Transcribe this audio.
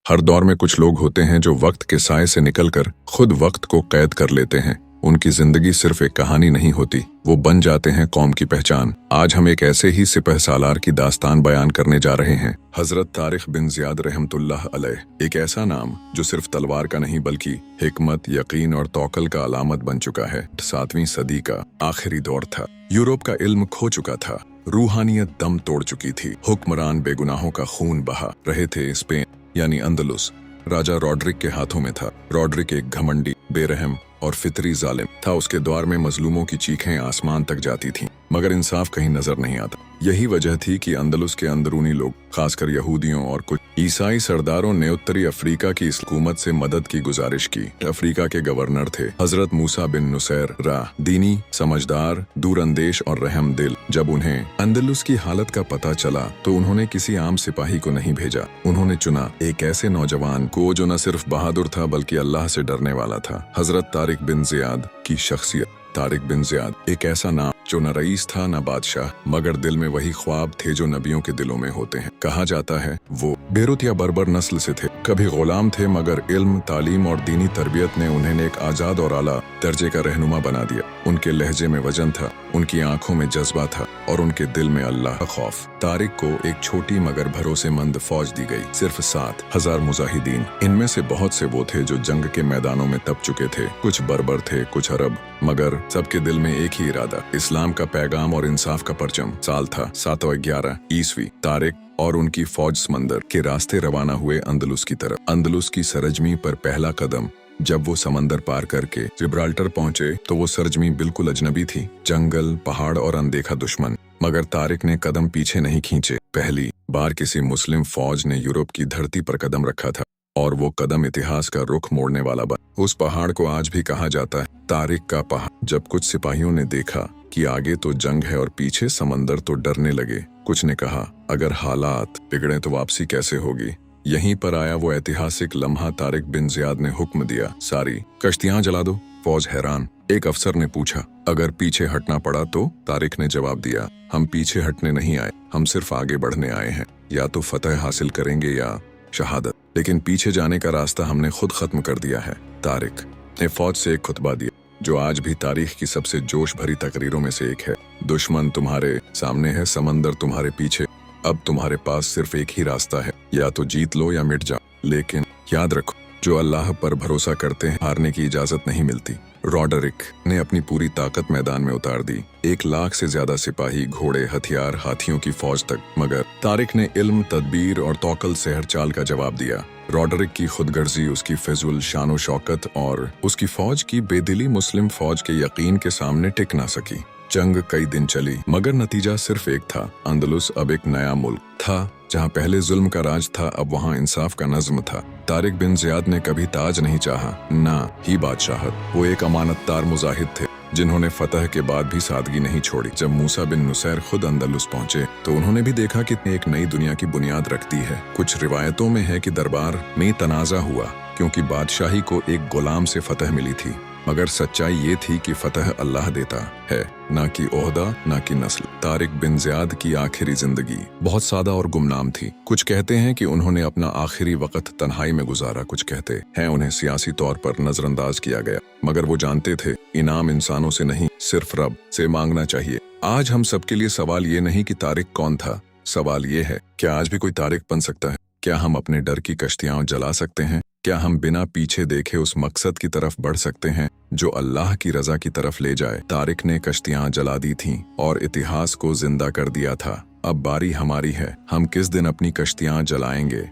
हर दौर में कुछ लोग होते हैं जो वक्त के साए से निकलकर खुद वक्त को कैद कर लेते हैं। उनकी जिंदगी सिर्फ एक कहानी नहीं होती, वो बन जाते हैं कौम की पहचान। आज हम एक ऐसे ही सिपह सालार की दास्तान बयान करने जा रहे हैं। हजरत तारिक बिन ज़ियाद रहमतुल्लाह अलैह, एक ऐसा नाम जो सिर्फ तलवार का नहीं बल्कि हिकमत, यकीन और तौकल का अलामत बन चुका है। 7वीं सदी का आखिरी दौर था। यूरोप का इल्म खो चुका था, रूहानियत दम तोड़ चुकी थी, हुक्मरान बेगुनाहों का खून बहा रहे थे। स्पेन यानी अंदलुस राजा रॉड्रिक के हाथों में था। रॉड्रिक एक घमंडी, बेरहम और फितरी जालिम था। उसके द्वार में मजलूमों की चीखें आसमान तक जाती थीं, मगर इंसाफ कहीं नजर नहीं आता। यही वजह थी कि अंदलुस के अंदरूनी लोग, खासकर यहूदियों और कुछ ईसाई सरदारों ने उत्तरी अफ्रीका की इस हुकूमत से मदद की गुजारिश की। अफ्रीका के गवर्नर थे हजरत मूसा बिन नुसैर राह, दीनी, समझदार, दूरअंदेश और रहम दिल। जब उन्हें अंदलुस की हालत का पता चला तो उन्होंने किसी आम सिपाही को नहीं भेजा। उन्होंने चुना एक ऐसे नौजवान को जो न सिर्फ बहादुर था बल्कि अल्लाह से डरने वाला था। हजरत तारिक बिन ज़ियाद की शख्सियत। तारिक बिन ज़ियाद एक ऐसा नाम जो न रईस था न बादशाह, मगर दिल में वही ख्वाब थे जो नबियों के दिलों में होते हैं। कहा जाता है वो बेरुत या बर्बर नस्ल से थे। कभी गुलाम थे, मगर इल्म, तालीम और दीनी तरबियत ने उन्हें एक आजाद और आला दर्जे का रहनुमा बना दिया। उनके लहजे में वजन था, उनकी आंखों में जज्बा था और उनके दिल में अल्लाह का खौफ। तारिक को एक छोटी मगर भरोसेमंद फौज दी गई, सिर्फ 7,000 मुजाहिदीन। इनमें से बहुत से वो थे जो जंग के मैदानों में तप चुके थे, कुछ बर्बर थे, कुछ अरब, मगर सबके दिल में एक ही इरादा, इस्लाम का पैगाम और इंसाफ का परचम। साल था 711 ईस्वी। तारिक और उनकी फौज समंदर के रास्ते रवाना हुए अंदलुस की तरफ। अंदलुस की सरजमी पर पहला कदम जब वो समंदर पार करके जिब्राल्टर पहुंचे तो वो सरजमी बिल्कुल अजनबी थी, जंगल, पहाड़ और अनदेखा दुश्मन। मगर तारिक ने कदम पीछे नहीं खींचे। पहली बार किसी मुस्लिम फौज ने यूरोप की धरती पर कदम रखा था और वो कदम इतिहास का रुख मोड़ने वाला बना। उस पहाड़ को आज भी कहा जाता है तारिक का पहाड़। जब कुछ सिपाहियों ने देखा कि आगे तो जंग है और पीछे समंदर, तो डरने लगे। कुछ ने कहा अगर हालात बिगड़े तो वापसी कैसे होगी। यहीं पर आया वो ऐतिहासिक लम्हा। तारिक बिन ज़ियाद ने हुक्म दिया, सारी कश्तियां जला दो। फौज हैरान। एक अफसर ने पूछा अगर पीछे हटना पड़ा तो? तारिक ने जवाब दिया, हम पीछे हटने नहीं आए, हम सिर्फ आगे बढ़ने आए हैं। या तो फतह हासिल करेंगे या शहादत, लेकिन पीछे जाने का रास्ता हमने खुद खत्म कर दिया है। तारिक ने फौज से एक खुतबा दिया जो आज भी तारीख की सबसे जोश भरी तकरीरों में से एक है। दुश्मन तुम्हारे सामने है, समंदर तुम्हारे पीछे। अब तुम्हारे पास सिर्फ एक ही रास्ता है, या तो जीत लो या मिट जाओ। लेकिन याद रखो, जो अल्लाह पर भरोसा करते हैं हारने की इजाजत नहीं मिलती। रॉडरिक ने अपनी पूरी ताकत मैदान में उतार दी, 1 लाख से ज्यादा सिपाही, घोड़े, हथियार, हाथियों की फौज तक। मगर तारिक ने इल्म, तदबीर और तौकल से हर चाल का जवाब दिया। रॉडरिक की खुदगर्जी, उसकी फिजुल शानो शौकत और उसकी फौज की बेदिली मुस्लिम फौज के यकीन के सामने टिक ना सकी। जंग कई दिन चली, मगर नतीजा सिर्फ एक था। अंदलुस अब एक नया मुल्क था। जहाँ पहले जुल्म का राज था, अब वहाँ इंसाफ का नज्म था। तारिक बिन ज़ियाद ने कभी ताज नहीं चाहा, ना ही बादशाहत। वो एक अमानतदार मुजाहिद थे जिन्होंने फतह के बाद भी सादगी नहीं छोड़ी। जब मूसा बिन नुसैर खुद अंदलुस पहुंचे तो उन्होंने भी देखा कि एक नई दुनिया की बुनियाद रखती है। कुछ रिवायतों में है कि दरबार में तनाज़ा हुआ क्योंकि बादशाही को एक गुलाम से फतह मिली थी, मगर सच्चाई ये थी कि फतह अल्लाह देता है, ना कि ओहदा, ना कि नस्ल। तारिक बिन ज़ियाद की आखिरी जिंदगी बहुत सादा और गुमनाम थी। कुछ कहते हैं कि उन्होंने अपना आखिरी वक्त तन्हाई में गुजारा, कुछ कहते हैं उन्हें सियासी तौर पर नजरअंदाज किया गया, मगर वो जानते थे इनाम इंसानों से नहीं, सिर्फ रब से मांगना चाहिए। आज हम सबके लिए सवाल ये नहीं कि तारिक कौन था, सवाल ये है क्या आज भी कोई तारिक बन सकता है? क्या हम अपने डर की कश्तियां जला सकते हैं? क्या हम बिना पीछे देखे उस मकसद की तरफ बढ़ सकते हैं जो अल्लाह की रजा की तरफ ले जाए? तारिक ने कश्तियां जला दी थीं और इतिहास को जिंदा कर दिया था। अब बारी हमारी है, हम किस दिन अपनी कश्तियां जलाएंगे